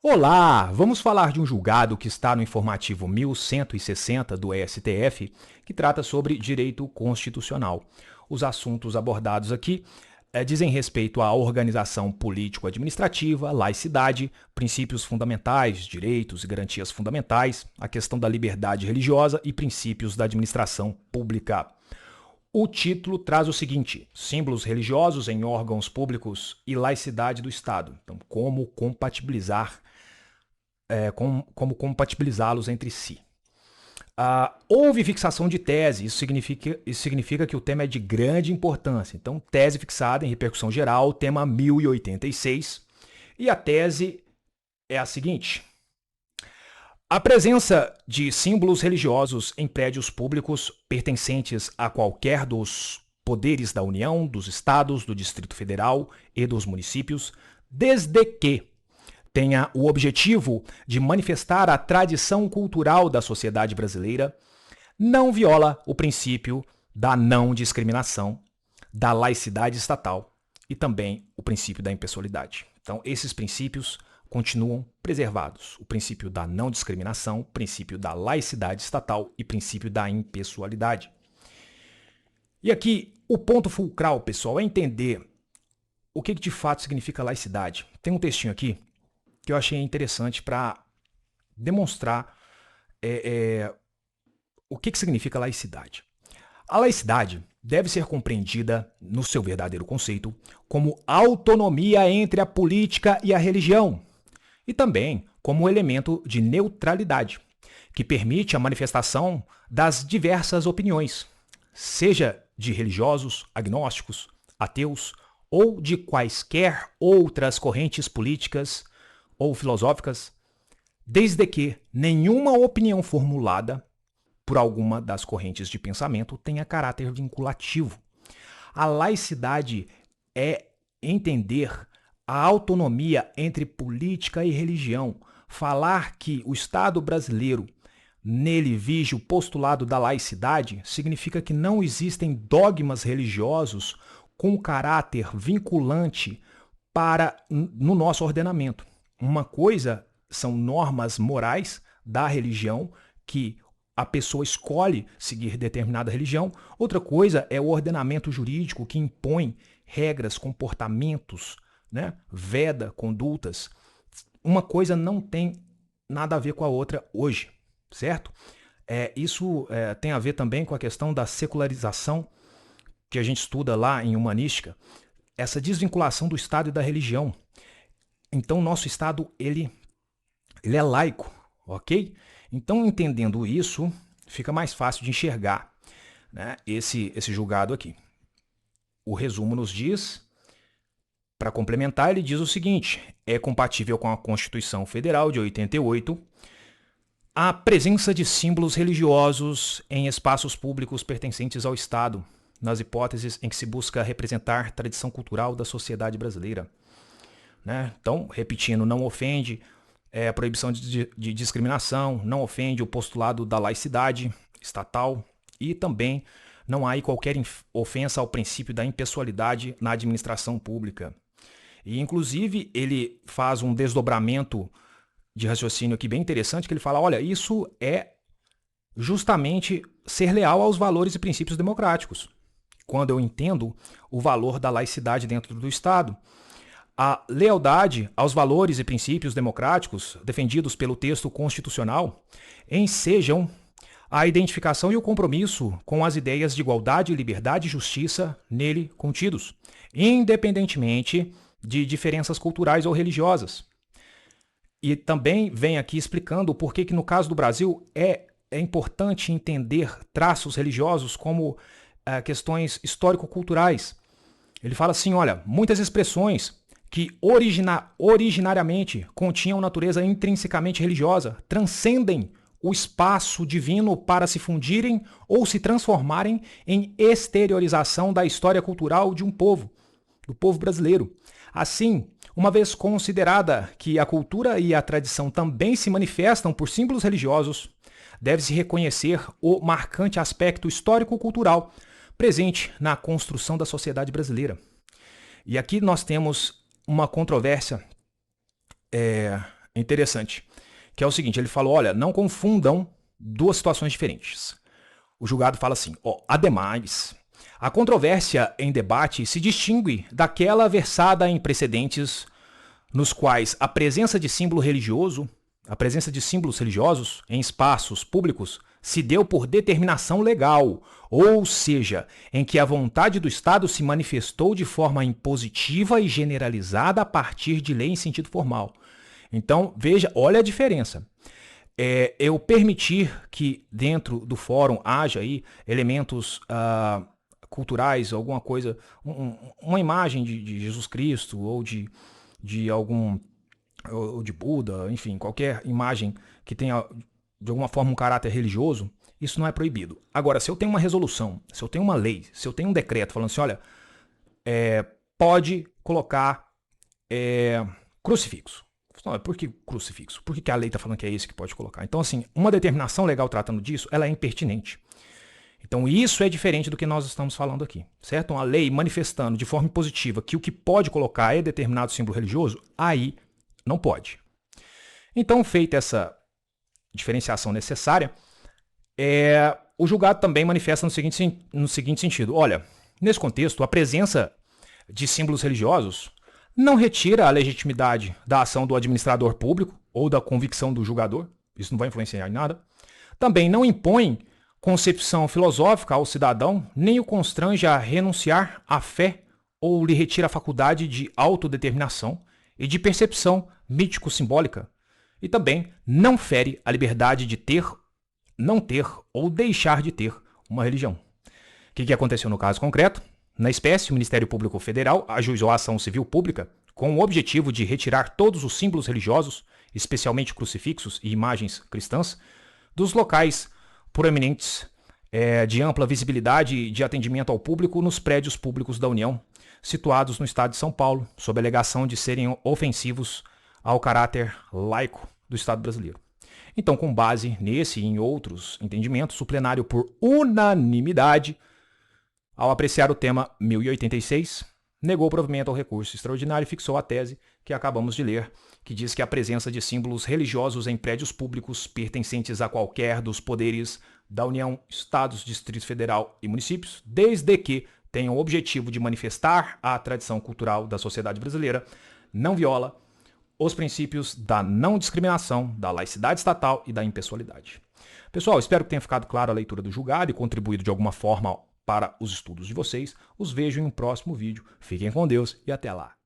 Olá! Vamos falar de um julgado que está no informativo 1160 do STF, que trata sobre direito constitucional. Os assuntos abordados aqui dizem respeito à organização político-administrativa, laicidade, princípios fundamentais, direitos e garantias fundamentais, a questão da liberdade religiosa e princípios da administração pública. O título traz o seguinte: símbolos religiosos em órgãos públicos e laicidade do Estado. Então, como compatibilizá-los entre si. Houve fixação de tese, isso significa que o tema é de grande importância. Então, tese fixada em repercussão geral, tema 1086. E a tese é a seguinte: a presença de símbolos religiosos em prédios públicos pertencentes a qualquer dos poderes da União, dos estados, do Distrito Federal e dos municípios, desde que tenha o objetivo de manifestar a tradição cultural da sociedade brasileira, não viola o princípio da não discriminação, da laicidade estatal e também o princípio da impessoalidade. Então, esses princípios continuam preservados. O princípio da não discriminação, o princípio da laicidade estatal e o princípio da impessoalidade. E aqui, o ponto fulcral, pessoal, é entender o que de fato significa laicidade. Tem um textinho aqui que eu achei interessante para demonstrar o que significa laicidade. A laicidade deve ser compreendida, no seu verdadeiro conceito, como autonomia entre a política e a religião, e também como elemento de neutralidade, que permite a manifestação das diversas opiniões, seja de religiosos, agnósticos, ateus ou de quaisquer outras correntes políticas ou filosóficas, desde que nenhuma opinião formulada por alguma das correntes de pensamento tenha caráter vinculativo. A laicidade é entender a autonomia entre política e religião, falar que o Estado brasileiro nele vige o postulado da laicidade significa que não existem dogmas religiosos com caráter vinculante no nosso ordenamento. Uma coisa são normas morais da religião, que a pessoa escolhe seguir determinada religião. Outra coisa é o ordenamento jurídico, que impõe regras, comportamentos, né? Veda condutas. Uma coisa não tem nada a ver com a outra hoje, certo? Isso tem a ver também com a questão da secularização, que a gente estuda lá em humanística, essa desvinculação do Estado e da religião. Então, nosso Estado, ele é laico, ok? Então, entendendo isso, fica mais fácil de enxergar, né, esse julgado aqui. O resumo nos diz, para complementar, ele diz o seguinte: é compatível com a Constituição Federal de 88 a presença de símbolos religiosos em espaços públicos pertencentes ao Estado, nas hipóteses em que se busca representar tradição cultural da sociedade brasileira. Né? Então, repetindo, não ofende a proibição de discriminação, não ofende o postulado da laicidade estatal e também não há aí qualquer ofensa ao princípio da impessoalidade na administração pública. E, inclusive, ele faz um desdobramento de raciocínio aqui bem interessante, que ele fala, olha, isso é justamente ser leal aos valores e princípios democráticos. Quando eu entendo o valor da laicidade dentro do Estado, a lealdade aos valores e princípios democráticos defendidos pelo texto constitucional ensejam a identificação e o compromisso com as ideias de igualdade, liberdade e justiça nele contidos, independentemente de diferenças culturais ou religiosas. E também vem aqui explicando o porquê que no caso do Brasil é importante entender traços religiosos como questões histórico-culturais. Ele fala assim, olha, muitas expressões que originariamente continham natureza intrinsecamente religiosa transcendem o espaço divino para se fundirem ou se transformarem em exteriorização da história cultural de um povo, do povo brasileiro. Assim, uma vez considerada que a cultura e a tradição também se manifestam por símbolos religiosos, deve-se reconhecer o marcante aspecto histórico-cultural presente na construção da sociedade brasileira. E aqui nós temos uma controvérsia interessante, que é o seguinte, ele falou, olha, não confundam duas situações diferentes. O julgado fala assim, ademais, a controvérsia em debate se distingue daquela versada em precedentes nos quais a presença de símbolo religioso, a presença de símbolos religiosos em espaços públicos se deu por determinação legal, ou seja, em que a vontade do Estado se manifestou de forma impositiva e generalizada a partir de lei em sentido formal. Então, veja, olha a diferença. Eu permitir que dentro do fórum haja aí elementos culturais, alguma coisa, uma imagem de Jesus Cristo ou de algum, ou de Buda, enfim, qualquer imagem que tenha de alguma forma um caráter religioso, isso não é proibido. Agora, se eu tenho uma resolução, se eu tenho uma lei, se eu tenho um decreto falando assim, olha, pode colocar crucifixo. Não, por que crucifixo? Por que a lei está falando que é esse que pode colocar? Então, assim, uma determinação legal tratando disso, ela é impertinente. Então, isso é diferente do que nós estamos falando aqui, certo? Uma lei manifestando de forma impositiva que o que pode colocar é determinado símbolo religioso, aí não pode. Então, feita essa diferenciação necessária, o julgado também manifesta no seguinte sentido. Olha, nesse contexto, a presença de símbolos religiosos não retira a legitimidade da ação do administrador público ou da convicção do julgador. Isso não vai influenciar em nada. Também não impõe concepção filosófica ao cidadão, nem o constrange a renunciar à fé ou lhe retira a faculdade de autodeterminação e de percepção mítico-simbólica. E também não fere a liberdade de ter, não ter ou deixar de ter uma religião. O que aconteceu no caso concreto? Na espécie, o Ministério Público Federal ajuizou a ação civil pública com o objetivo de retirar todos os símbolos religiosos, especialmente crucifixos e imagens cristãs, dos locais proeminentes de ampla visibilidade e de atendimento ao público nos prédios públicos da União, situados no estado de São Paulo, sob a alegação de serem ofensivos ao caráter laico do Estado brasileiro. Então, com base nesse e em outros entendimentos, o plenário, por unanimidade, ao apreciar o tema 1086, negou o provimento ao recurso extraordinário e fixou a tese que acabamos de ler, que diz que a presença de símbolos religiosos em prédios públicos pertencentes a qualquer dos poderes da União, Estados, Distrito Federal e municípios, desde que tenham o objetivo de manifestar a tradição cultural da sociedade brasileira, não viola os princípios da não discriminação, da laicidade estatal e da impessoalidade. Pessoal, espero que tenha ficado clara a leitura do julgado e contribuído de alguma forma para os estudos de vocês. Os vejo em um próximo vídeo. Fiquem com Deus e até lá.